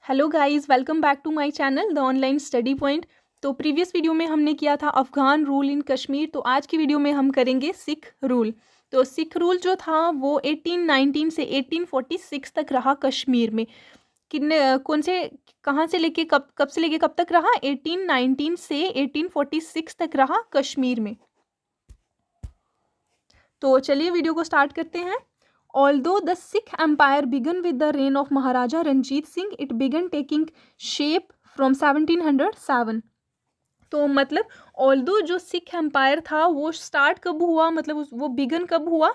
Hello guys, welcome back to my channel the online study point. तो previous video में हमने किया था अफ़गान रूल इन कश्मीर। तो आज की वीडियो में हम करेंगे सिख रूल। तो सिख रूल जो था वो 1819 से 1846 तक रहा कश्मीर में। कितने कौन से कहाँ से लेके कब कब से लेके कब तक रहा? 1819 से 1846 तक रहा कश्मीर में। तो चलिए वीडियो को स्टार्ट करते हैं। Although the Sikh Empire began with the reign of Maharaja Ranjit Singh, it began taking shape from 1707। तो मतलब ऑल्दो जो सिख एम्पायर था वो स्टार्ट कब हुआ, मतलब वो बिगन कब हुआ?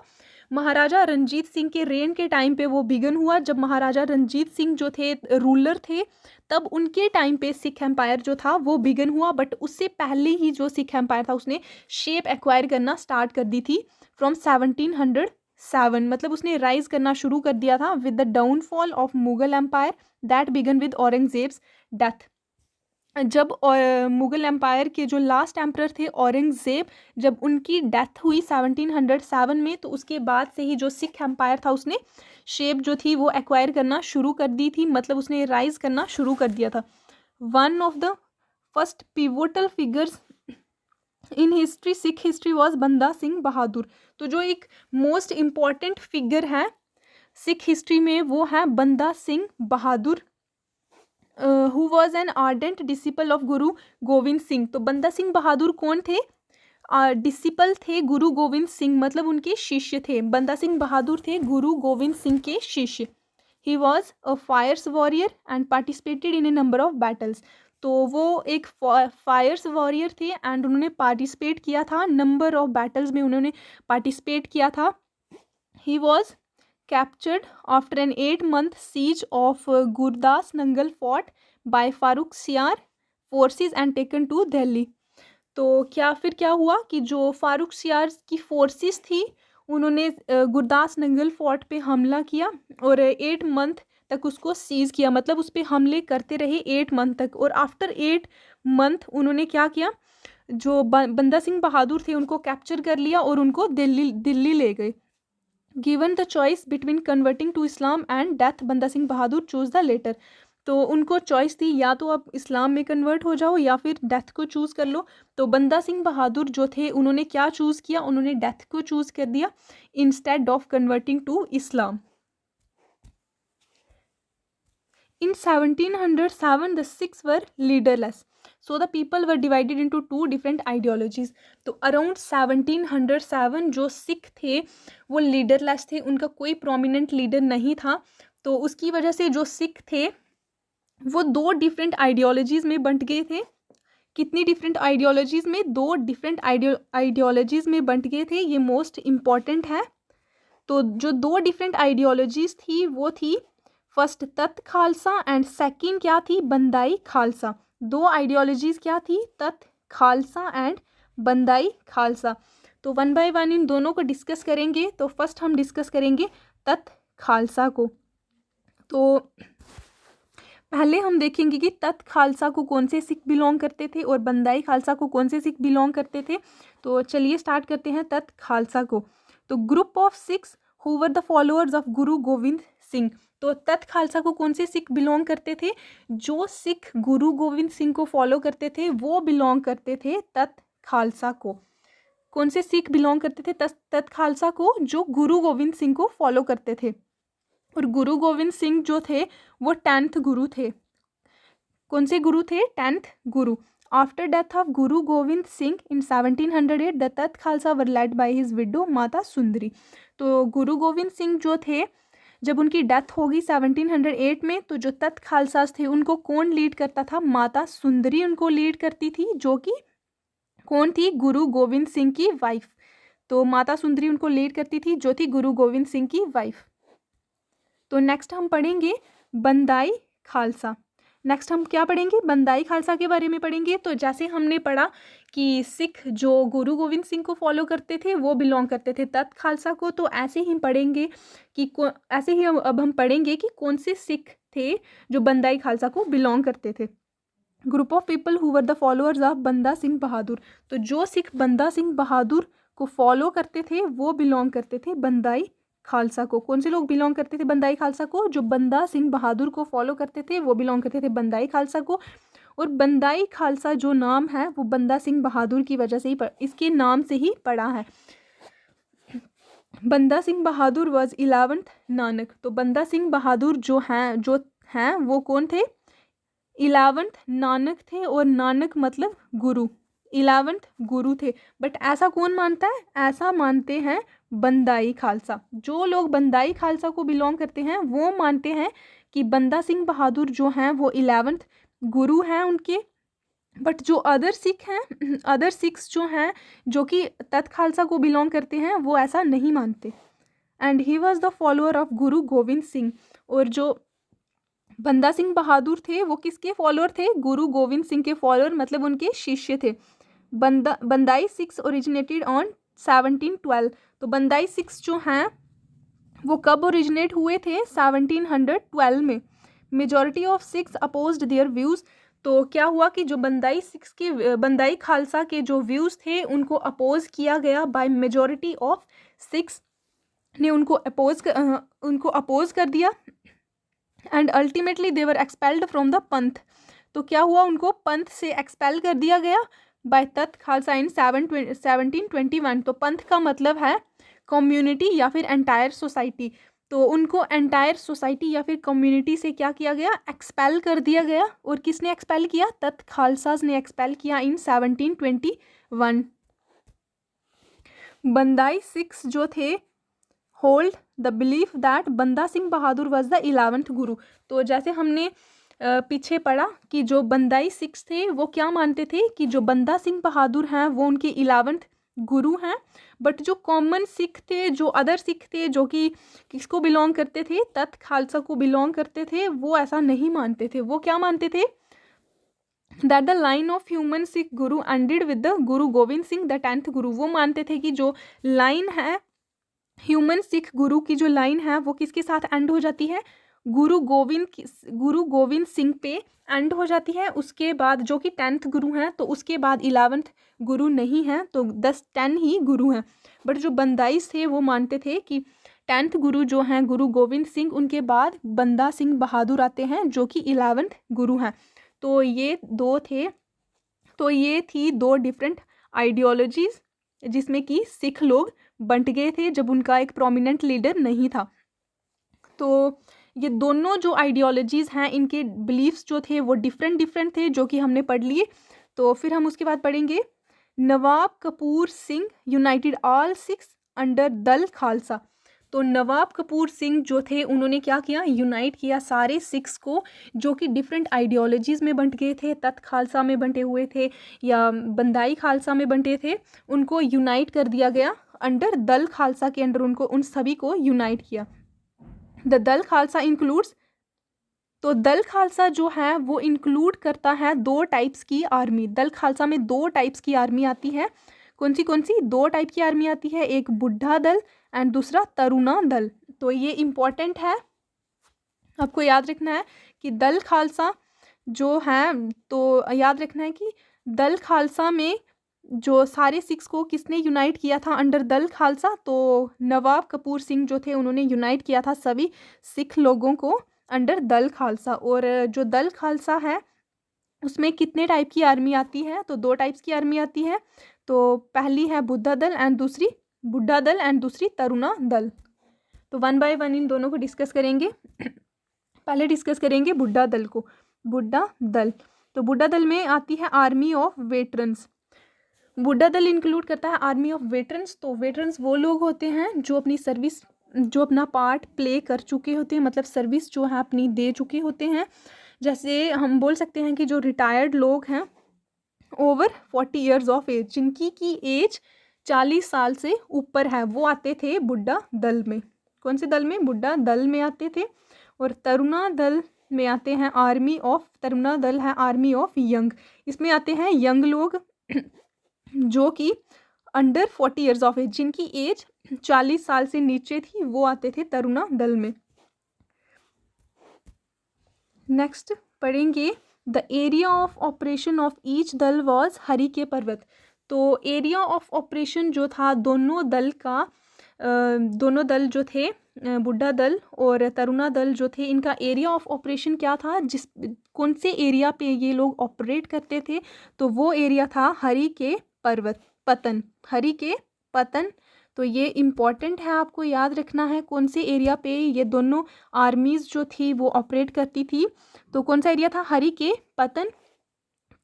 महाराजा रंजीत सिंह के रेन के टाइम पे वो बिगन हुआ। जब महाराजा रंजीत सिंह जो थे रूलर थे, तब उनके टाइम पे सिख एम्पायर जो था वो बिगन हुआ। बट उससे पहले ही जो सिख एम्पायर था उसने शेप एक्वायर करना स्टार्ट कर दी थी फ्रॉम 1707। मतलब उसने राइज करना शुरू कर दिया था with the downfall of Mughal empire that began with Aurangzeb's death. जब मुगल एम्पायर के जो लास्ट एम्परर थे औरंगज़ेब, जब उनकी डेथ हुई 1707 में, तो उसके बाद से ही जो सिख एम्पायर था उसने शेप जो थी वो एक्वायर करना शुरू कर दी थी। मतलब उसने राइज करना शुरू कर दिया था। One of the first pivotal figures in history, Sikh history, was बंदा सिंह बहादुर। तो जो एक मोस्ट इम्पॉर्टेंट फिगर है सिख हिस्ट्री में वो है Banda Singh Bahadur, who was an ardent disciple of Guru Gobind Singh. तो बंदा सिंह बहादुर कौन थे? डिसिपल थे गुरु गोविंद सिंह, मतलब उनके शिष्य थे। बंदा सिंह बहादुर थे गुरु गोविंद सिंह के शिष्य। He was a fierce warrior and participated in a number of battles. तो वो एक फायर्स वॉरियर थे एंड उन्होंने पार्टिसिपेट किया था, नंबर ऑफ बैटल्स में उन्होंने पार्टिसिपेट किया था। He was captured after an 8-month siege of Gurdas Nangal fort by Farooq Siar forces and taken to Delhi। तो फिर क्या हुआ कि जो फारूक सियार की फोर्सेस थी उन्होंने गुरदास नंगल फोर्ट पे हमला किया और 8 मंथ तक उसको सीज किया। मतलब उस पर हमले करते रहे 8 मंथ तक, और आफ्टर 8 मंथ उन्होंने क्या किया, जो बंदा सिंह बहादुर थे उनको कैप्चर कर लिया और उनको दिल्ली ले गए। Given the choice between converting to Islam and death, Banda Singh Bahadur choose the latter. तो उनको चॉइस थी, या तो आप इस्लाम में कन्वर्ट हो जाओ या फिर डेथ को चूज़ कर लो। तो बंदा सिंह बहादुर जो थे उन्होंने क्या चूज़ किया, उन्होंने डेथ को चूज़ कर दिया instead of converting to Islam. In 1707 the Sikhs were leaderless, so the people were divided into two different ideologies। तो अराउंड 1707 जो सिख थे वो लीडरलेस थे, उनका कोई प्रोमिनेंट लीडर नहीं था। तो उसकी वजह से जो सिख थे वो दो डिफरेंट आइडियोलॉजीज में बंट गए थे। कितनी डिफरेंट आइडियोलॉजीज में? दो डिफरेंट आइडियोलॉजीज में बंट गए थे। ये मोस्ट इम्पॉर्टेंट है। तो जो दो डिफरेंट आइडियोलॉजीज थी वो थी फर्स्ट तत् खालसा एंड सेकंड क्या थी? बंदाई खालसा। दो आइडियोलॉजीज क्या थी? तत् खालसा एंड बंदाई खालसा। तो वन बाय वन इन दोनों को डिस्कस करेंगे। तो फर्स्ट हम डिस्कस करेंगे तत् खालसा को। तो पहले हम देखेंगे कि तत् खालसा को कौन से सिख बिलोंग करते थे और बंदाई खालसा को कौन से सिख बिलोंग करते थे। तो चलिए स्टार्ट करते हैं तत् खालसा को। तो group of Sikhs who were the followers of Guru Gobind Singh. तो तत् खालसा को कौन से सिख बिलोंग करते थे? जो सिख गुरु गोविंद सिंह को फॉलो करते थे वो बिलोंग करते थे तत् खालसा को। कौन से सिख बिलोंग करते थे तत् खालसा को? जो गुरु गोविंद सिंह को फॉलो करते थे। और गुरु गोविंद सिंह जो थे वो 10th गुरु थे। कौन से गुरु थे? 10th Guru. After death of Guru Gobind Singh in 1708 the तत् खालसा वर led by his window Mata Sundari. तो गुरु गोविंद सिंह जो थे जब उनकी डेथ होगी 1708 में, तो जो तत् खालसास थे उनको कौन लीड करता था? माता सुंदरी उनको लीड करती थी, जो कि कौन थी? गुरु गोविंद सिंह की वाइफ। तो माता सुंदरी उनको लीड करती थी जो थी गुरु गोविंद सिंह की वाइफ। तो नेक्स्ट हम पढ़ेंगे बंदाई खालसा। नेक्स्ट हम क्या पढ़ेंगे? बंदाई खालसा के बारे में पढ़ेंगे। तो जैसे हमने पढ़ा कि सिख जो गुरु गोविंद सिंह को फॉलो करते थे वो बिलोंग करते थे तत् खालसा को, तो ऐसे ही पढ़ेंगे कि ऐसे ही अब हम पढ़ेंगे कि कौन से सिख थे जो बंदाई खालसा को बिलोंग करते थे। Group of people who were the followers of बंदा सिंह बहादुर। तो जो सिख बंदा सिंह बहादुर को फॉलो करते थे वो बिलोंग करते थे बंदाई खालसा को। कौन से लोग बिलोंग करते थे बंदाई खालसा को? जो बंदा सिंह बहादुर को फॉलो करते थे वो बिलोंग करते थे बंदाई खालसा को। और बंदाई खालसा जो नाम है वो बंदा सिंह बहादुर की वजह से ही इसके नाम से ही पड़ा है। बंदा सिंह बहादुर वॉज 11th नानक। तो बंदा सिंह बहादुर जो हैं वो कौन थे? 11th नानक थे। और नानक मतलब गुरु, 11th गुरु थे। बट ऐसा कौन मानता है? ऐसा मानते हैं बंदाई खालसा। जो लोग बंदाई खालसा को बिलोंग करते हैं वो मानते हैं कि बंदा सिंह बहादुर जो हैं वो 11th गुरु हैं उनके। बट जो अदर सिख्स जो हैं जो कि तत् खालसा को बिलोंग करते हैं वो ऐसा नहीं मानते। And he was the follower of Guru Gobind Singh. और जो बंदा सिंह बहादुर थे वो किसके फॉलोअर थे? गुरु गोविंद सिंह के फॉलोअर, मतलब उनके शिष्य थे। बंदाई सिक्स ओरिजिनेटेड ऑन 1712। तो बंदाई सिक्स जो हैं वो कब ओरिजिनेट हुए थे? 1712 में। Majority of Sikhs opposed their views. तो क्या हुआ कि जो बंदाई खालसा के जो व्यूज़ थे उनको अपोज किया गया बाय मेजॉरिटी ऑफ सिक्स ने उनको अपोज कर दिया। And ultimately they were expelled from the पंथ। तो क्या हुआ? उनको पंथ से एक्सपेल कर दिया गया बाय तत् खालसा इन 1721। तो पंथ का मतलब है कम्युनिटी या फिर एंटायर सोसाइटी। तो उनको एंटायर सोसाइटी या फिर कम्युनिटी से क्या किया गया? एक्सपेल कर दिया गया। और किसने एक्सपेल किया? तत् खालसाज ने एक्सपेल किया इन 1721। बंदाई सिक्स जो थे होल्ड द बिलीफ दैट बंदा सिंह बहादुर वॉज द 11th गुरु। तो जैसे हमने पीछे पढ़ा कि जो बंदाई सिक्स थे वो क्या मानते थे कि जो बंदा सिंह बहादुर हैं वो उनके 11th गुरु हैं। बट जो कॉमन सिख थे, जो अदर सिख थे, जो कि किसको बिलोंग करते थे? तत् खालसा को बिलोंग करते थे, वो ऐसा नहीं मानते थे। वो क्या मानते थे? That the line of human Sikh Guru ended with the Guru Gobind Singh the 10th गुरु। वो मानते थे कि जो लाइन है ह्यूमन सिख गुरु की, जो लाइन है वो किसके साथ एंड हो जाती है? गुरु गोविंद सिंह पे एंड हो जाती है। उसके बाद जो कि 10th गुरु हैं, तो उसके बाद 11th गुरु नहीं हैं, तो 10 ही गुरु हैं। बट जो बंदाइस थे वो मानते थे कि 10th गुरु जो हैं गुरु गोविंद सिंह, उनके बाद बंदा सिंह बहादुर आते हैं जो कि 11th गुरु हैं। तो ये दो थे। तो ये थी दो डिफरेंट आइडियोलॉजीज जिसमें कि सिख लोग बंट गए थे जब उनका एक प्रोमिनेंट लीडर नहीं था। तो ये दोनों जो आइडियोलॉजीज़ हैं इनके बिलीफ्स जो थे वो डिफरेंट थे, जो कि हमने पढ़ लिए। तो फिर हम उसके बाद पढ़ेंगे Nawab Kapur Singh united all six under Dal Khalsa. तो नवाब कपूर सिंह जो थे उन्होंने क्या किया? यूनाइट किया सारे सिक्स को जो कि डिफरेंट आइडियोलॉजीज़ में बंट गए थे, तत् खालसा में बंटे हुए थे या बंदाई खालसा में बंटे थे, उनको यूनाइट कर दिया गया अंडर दल खालसा के अंडर। उनको उन सभी को यूनाइट किया। द दल खालसा इंक्लूड्स। तो दल खालसा जो है वो इंक्लूड करता है दो टाइप्स की आर्मी। दल खालसा में दो टाइप्स की आर्मी आती है। कौन सी? दो टाइप की आर्मी आती है, एक बुढ़ा दल एंड दूसरा तरुणा दल। तो ये इम्पॉर्टेंट है, आपको याद रखना है कि दल खालसा जो है, तो याद रखना है कि दल खालसा में जो सारे सिक्स को किसने यूनाइट किया था अंडर दल खालसा? तो नवाब कपूर सिंह जो थे उन्होंने यूनाइट किया था सभी सिख लोगों को अंडर दल खालसा। और जो दल खालसा है उसमें कितने टाइप की आर्मी आती है? तो दो टाइप्स की आर्मी आती है। तो पहली है बुढ़ा दल एंड दूसरी तरुणा दल। तो 1 बाय 1 इन दोनों को डिस्कस करेंगे। पहले डिस्कस करेंगे बुढ़ा दल को। बुढ़ा दल, तो बुढ़ा दल में आती है आर्मी ऑफ वेटरन्स। बुढ़ा दल इंक्लूड करता है आर्मी ऑफ वेटरन्स। तो वेटरन्स वो लोग होते हैं जो अपनी सर्विस, जो अपना पार्ट प्ले कर चुके होते हैं, मतलब सर्विस जो है अपनी दे चुके होते हैं। जैसे हम बोल सकते हैं कि जो रिटायर्ड लोग हैं ओवर 40 ईयर्स ऑफ एज, जिनकी की एज 40 साल से ऊपर है, वो आते थे बुढ़ा दल में। कौन से दल में? बुढ़ा दल में आते थे। और तरुणा दल में आते हैं तरुणा दल है आर्मी ऑफ यंग। इसमें आते हैं यंग लोग जो कि अंडर 40 ईयर्स ऑफ एज, जिनकी एज 40 साल से नीचे थी, वो आते थे तरुणा दल में। नेक्स्ट पढ़ेंगे the area of operation of each दल वॉज हरि के पर्वत। तो एरिया ऑफ ऑपरेशन जो था दोनों दल का दोनों दल जो थे, बुड्ढा दल और तरुणा दल जो थे, इनका एरिया ऑफ ऑपरेशन क्या था, कौन से एरिया पे ये लोग ऑपरेट करते थे, तो वो एरिया था हरि के पर्वत पतन, हरि के पतन। तो ये इम्पॉर्टेंट है, आपको याद रखना है कौन से एरिया पे ये दोनों आर्मीज़ जो थी वो ऑपरेट करती थी। तो कौन सा एरिया था, हरि के पतन।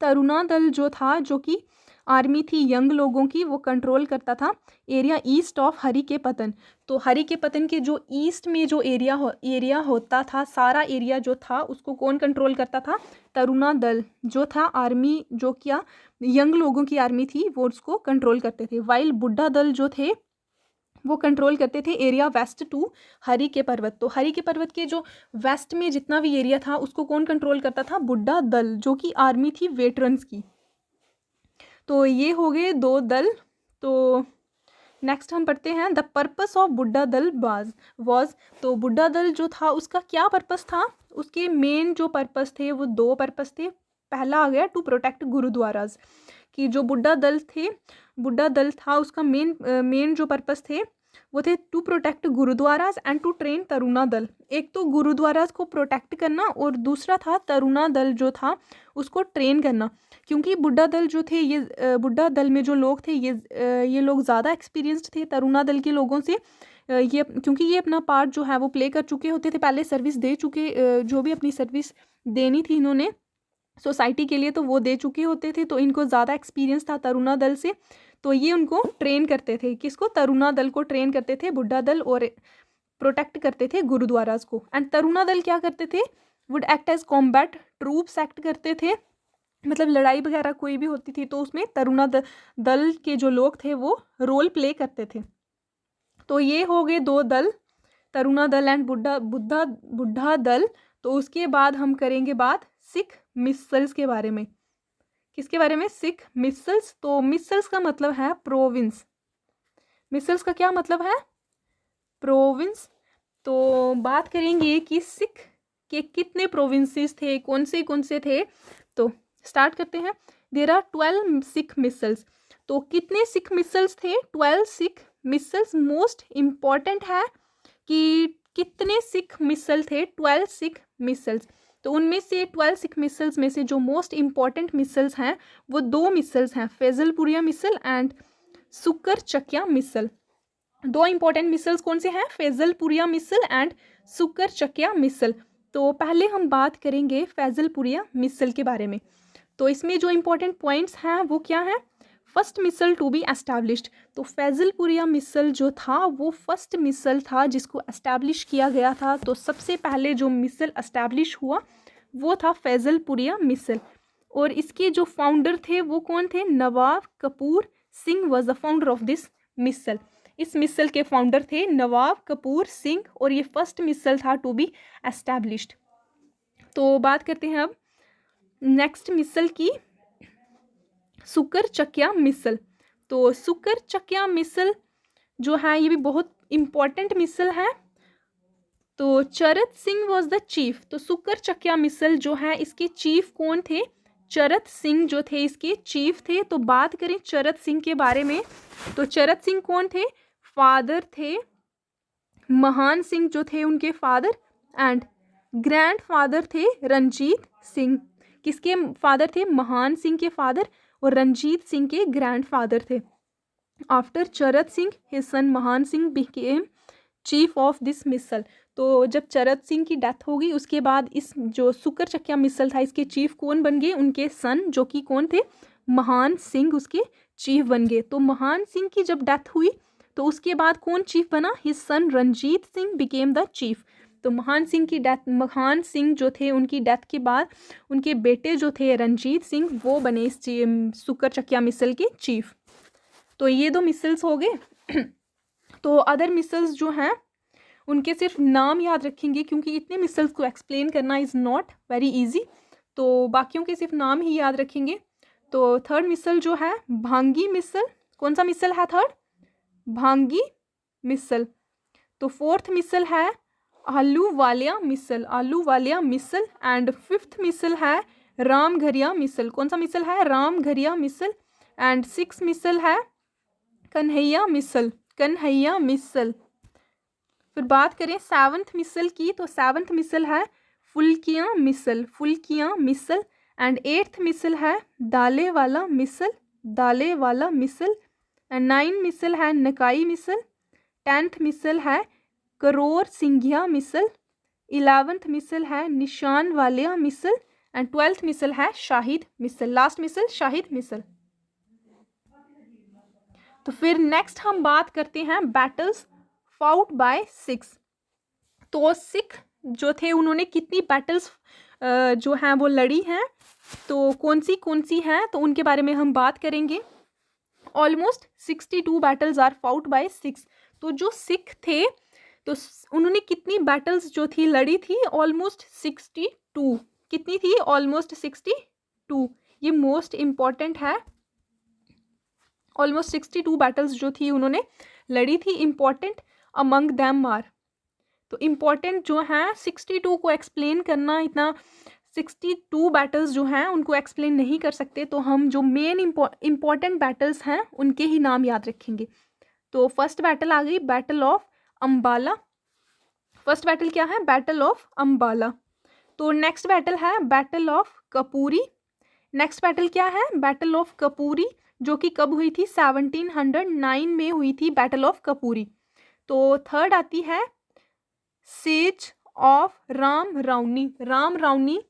तरुणा दल जो था, जो कि आर्मी थी यंग लोगों की, वो कंट्रोल करता था एरिया ईस्ट ऑफ हरि के पतन। तो हरि के पतन के जो ईस्ट में जो एरिया होता था, सारा एरिया जो था उसको कौन कंट्रोल करता था, तरुणा दल जो था, आर्मी जो क्या यंग लोगों की आर्मी थी वो उसको कंट्रोल करते थे। वाइल बुड्ढा दल जो थे वो कंट्रोल करते थे एरिया वेस्ट टू हरि के पर्वत। तो हरि के पर्वत के जो वेस्ट में जितना भी एरिया था उसको कौन कंट्रोल करता था, बुड्ढा दल, जो कि आर्मी थी वेटरन्स की। तो ये हो गए दो दल। तो नेक्स्ट हम पढ़ते हैं द पर्पस ऑफ बुड्ढा दल वाज। तो बुड्ढा दल जो था उसका क्या पर्पस था, उसके मेन जो पर्पस थे वो दो पर्पस थे। पहला आ गया टू प्रोटेक्ट गुरुद्वाराज, कि जो बुड्ढा दल था उसका मेन जो पर्पस थे वो थे to protect gurudwaras and to train Taruna Dal. एक तो गुरुद्वाराज को प्रोटेक्ट करना और दूसरा था तरुणा दल जो था उसको ट्रेन करना। क्योंकि बुड्ढा दल जो थे, ये बुड्ढा दल में जो लोग थे ये लोग ज़्यादा एक्सपीरियंस्ड थे तरुणा दल के लोगों से। ये क्योंकि ये अपना पार्ट जो है वो प्ले कर चुके होते थे, पहले सर्विस दे चुके, जो भी अपनी सर्विस देनी थी इन्होंने सोसाइटी के लिए तो वो दे चुके होते थे, तो इनको ज़्यादा एक्सपीरियंस था तरुणा दल से। तो ये उनको ट्रेन करते थे, किसको, तरुणा दल को ट्रेन करते थे बुड्ढा दल, और प्रोटेक्ट करते थे गुरुद्वाराज को। एंड तरुणा दल क्या करते थे, would act as combat troops act करते थे, मतलब लड़ाई वगैरह कोई भी होती थी तो उसमें तरुणा दल के जो लोग थे वो रोल प्ले करते थे। तो ये हो गए दो दल, तरुणा दल एंड बुड्ढा दल। तो उसके बाद हम करेंगे बात सिख मिसल्स के बारे में। किसके बारे में, सिख मिसल्स। तो मिसल्स का मतलब है प्रोविंस। मिसल्स का क्या मतलब है, प्रोविंस। तो बात करेंगे कि सिख के कितने प्रोविंसेस थे, कौन से थे। तो स्टार्ट करते हैं। There are 12 Sikh misls. तो कितने सिख मिसल्स थे, 12 सिख मिसल्स। मोस्ट इम्पॉर्टेंट है कि कितने सिख मिसल थे, 12 सिख मिसल्स। तो उनमें से 12 सिख मिसल्स में से जो मोस्ट इम्पॉर्टेंट मिसल्स हैं वो दो मिसल्स हैं, फैजलपुरिया मिसल एंड सुकर चकिया मिसल। दो इंपॉर्टेंट मिसल्स कौन से हैं, फैजलपुरिया मिसल एंड सुकर चकिया मिसल। तो पहले हम बात करेंगे फैजलपुरिया मिसल के बारे में। तो इसमें जो इम्पोर्टेंट पॉइंट्स हैं वो क्या है, first misl to be established. तो फैजलपुरिया मिसल जो था वो फर्स्ट मिसल था जिसको एस्टैब्लिश किया गया था। तो सबसे पहले जो मिसल एस्टैब्लिश हुआ वो था फैजलपुरिया मिसल, और इसके जो फाउंडर थे वो कौन थे, Nawab Kapur Singh was the founder of this misl. इस मिसल के फाउंडर थे नवाब कपूर सिंह, और ये फर्स्ट मिसल था टू बी एस्टैब्लिश्ड। तो बात करते हैं अब नेक्स्ट मिसल की, सुकर चकिया मिसल। तो सुकर चकिया मिसल जो है ये भी बहुत इम्पॉर्टेंट मिसल है। तो चरत सिंह वॉज द चीफ। तो सुकर चकिया मिसल जो है इसके चीफ कौन थे, चरत सिंह जो थे इसके चीफ थे। तो बात करें चरत सिंह के बारे में, तो चरत सिंह कौन थे, फादर थे महान सिंह जो थे उनके फादर, एंड ग्रैंड फादर थे रंजीत सिंह। किसके फादर थे, महान सिंह के फादर, और रंजीत सिंह के ग्रैंड फादर थे। आफ्टर चरत Singh his son Mahan Singh became chief of this misl. तो जब चरत सिंह की डेथ हो गई उसके बाद इस जो सुकर चकिया मिसल था इसके चीफ कौन बन गए, उनके सन जो कि कौन थे, महान सिंह उसके चीफ बन गए। तो महान सिंह की जब डेथ हुई तो उसके बाद कौन चीफ बना, his son Ranjit Singh became the chief. तो महान सिंह जो थे उनकी डेथ के बाद उनके बेटे जो थे रंजीत सिंह वो बने इस सुकर चकिया मिसल के चीफ। तो ये दो मिसल्स हो गए। तो अदर मिसल्स जो हैं उनके सिर्फ नाम याद रखेंगे क्योंकि इतने मिसल्स को एक्सप्लेन करना इज़ नॉट वेरी इजी। तो बाकियों के सिर्फ नाम ही याद रखेंगे। तो थर्ड मिसल जो है भांगी मिसल। कौन सा मिसल है थर्ड, भांगी मिसल। तो फोर्थ मिसल है आलू वालिया मिसल एंड फिफ्थ मिसल है रामघरिया मिसल। कौन सा मिसल है, रामघरिया मिसल। एंड सिक्स मिसल है कन्हैया मिसल। कन्हैया मिसल। फिर बात करें 7th मिसल की, तो 7th मिसल है फुल्कियाँ मिसल। एंड 8th मिसल है दाले वाला मिसल। एंड 9 मिसल है नकाई मिसल। 10th मिसल है करोर सिंघिया मिसल। 11th मिसल है निशान वालिया मिसल। एंड 12th मिसल है शाहिद मिसल। लास्ट मिसल शाहिद मिसल। तो फिर नेक्स्ट हम बात करते हैं बैटल्स फाउट बाय सिख्स। तो सिख जो थे उन्होंने कितनी बैटल्स जो हैं वो लड़ी हैं, तो कौन सी हैं, तो उनके बारे में हम बात करेंगे। Almost 62 battles are fought by Sikhs. तो जो सिख थे तो उन्होंने कितनी बैटल्स जो थी लड़ी थी, ऑलमोस्ट 62। कितनी थी? ऑलमोस्ट 62। ये मोस्ट इम्पॉर्टेंट है। ऑलमोस्ट 62 बैटल्स जो थी उन्होंने लड़ी थी। इम्पॉर्टेंट अमंग दैम आर, तो इम्पॉर्टेंट जो हैं 62 को एक्सप्लेन करना, इतना 62 बैटल्स जो हैं उनको एक्सप्लेन नहीं कर सकते, तो हम जो मेन इम्पॉर्टेंट बैटल्स हैं उनके ही नाम याद रखेंगे। तो फर्स्ट बैटल आ गई battle of Ambala. First battle क्या है? Battle of Ambala. तो नेक्स्ट बैटल है battle of Kapuri. Next battle क्या है? बैटल ऑफ कपूरी, जो कि कब हुई थी? 1709 में हुई थी बैटल ऑफ कपूरी। तो थर्ड आती है siege of Ram Rauni,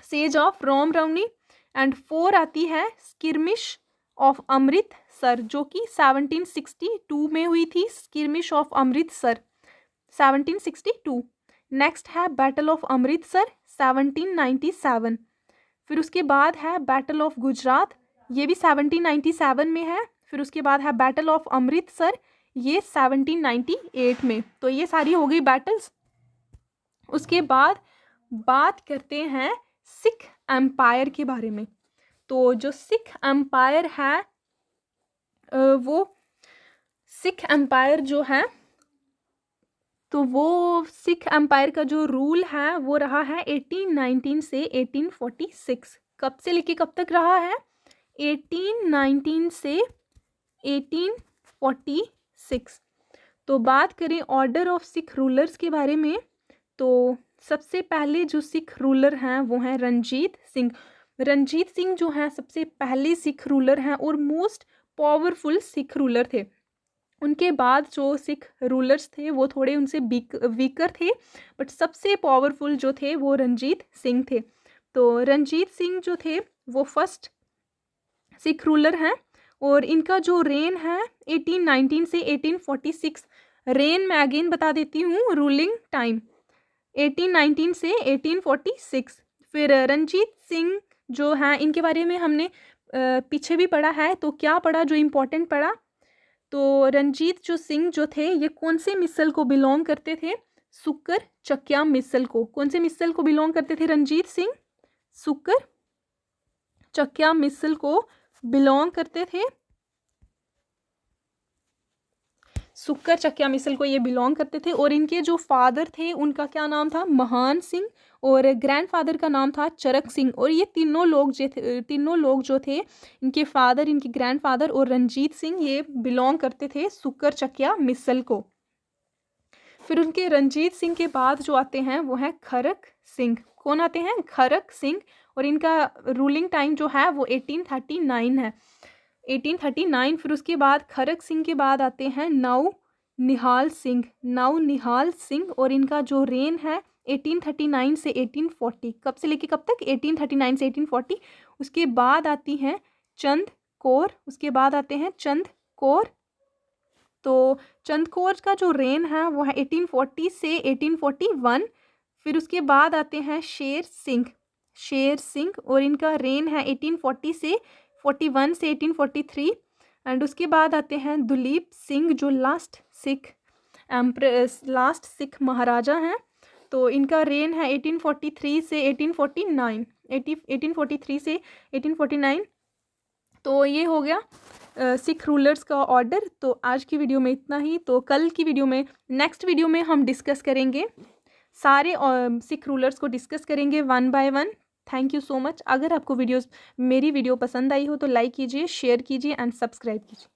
siege of Ram Rauni. And 4 आती है स्किर्मिश ऑफ अमृतसर, जो कि 1762 में हुई थी। स्किर्मिश ऑफ अमृतसर 1762। नेक्स्ट है बैटल ऑफ अमृतसर 1797। फिर उसके बाद है बैटल ऑफ गुजरात, ये भी 1797 में है। फिर उसके बाद है बैटल ऑफ अमृतसर, ये 1798 में। तो ये सारी हो गई बैटल्स। उसके बाद बात करते हैं सिख एम्पायर के बारे में। तो जो सिख एम्पायर है वो सिख एम्पायर जो है, तो वो सिख एम्पायर का जो रूल है वो रहा है 1819 से 1846। कब से लेके कब तक रहा है? 1819 से 1846। तो बात करें ऑर्डर ऑफ सिख रूलर्स के बारे में, तो सबसे पहले जो सिख रूलर हैं वो हैं रंजीत सिंह। रंजीत सिंह जो हैं सबसे पहले सिख रूलर हैं और मोस्ट पावरफुल सिख रूलर थे। उनके बाद जो सिख रूलर्स थे वो थोड़े उनसे वीकर थे, बट सबसे पावरफुल जो थे वो रंजीत सिंह थे। तो रंजीत सिंह जो थे वो फर्स्ट सिख रूलर हैं और इनका जो रेन है 1819 से 1846। रेन मैं अगेन बता देती हूँ, रूलिंग टाइम 1819 से 1846। फिर रंजीत सिंह जो हैं इनके बारे में हमने पीछे भी पढ़ा है, तो क्या पढ़ा जो इम्पोर्टेंट पढ़ा? तो रंजीत जो सिंह जो थे ये कौन से मिसल को बिलोंग करते थे? सुकर चकिया मिसल को। कौन से मिसल को बिलोंग करते थे रंजीत सिंह? सुकर चकिया मिसल को बिलोंग करते थे। सुकर चकिया मिसल को ये बिलोंग करते थे। और इनके जो फादर थे उनका क्या नाम था? महान सिंह। और ग्रैंडफादर का नाम था चरक सिंह। और ये तीनों लोग जो थे इनके फादर, इनके ग्रैंडफादर और रंजीत सिंह, ये बिलोंग करते थे सुकर चकिया मिसल को। फिर उनके रंजीत सिंह के बाद जो आते हैं वो हैं खरक सिंह। कौन आते हैं? खरक सिंह। और इनका रूलिंग टाइम जो है वो 1839 है, 1839। फिर उसके बाद खरक सिंह के बाद आते हैं नौ निहाल सिंह। और इनका जो रेन है 1839 से 1840। कब से लेके कब तक? 1839 से 1840। उसके बाद आती हैं चंद कौर। चंद कौर। तो चंद कौर का जो रेन है वो है 1840 से 1841। फिर उसके बाद आते हैं शेर सिंह। और इनका रेन है 1840 से 41 से 1843। एंड उसके बाद आते हैं दुलीप सिंह, जो लास्ट सिख महाराजा हैं। तो इनका रेन है 1843 से 1849, 1843 से 1849। तो ये हो गया सिख रूलर्स का ऑर्डर। तो आज की वीडियो में इतना ही। तो कल की वीडियो में, नेक्स्ट वीडियो में हम डिस्कस करेंगे सारे सिख रूलर्स को डिस्कस करेंगे 1 by 1। Thank you so much. अगर आपको मेरी वीडियो पसंद आई हो तो लाइक कीजिए, शेयर कीजिए एंड सब्सक्राइब कीजिए।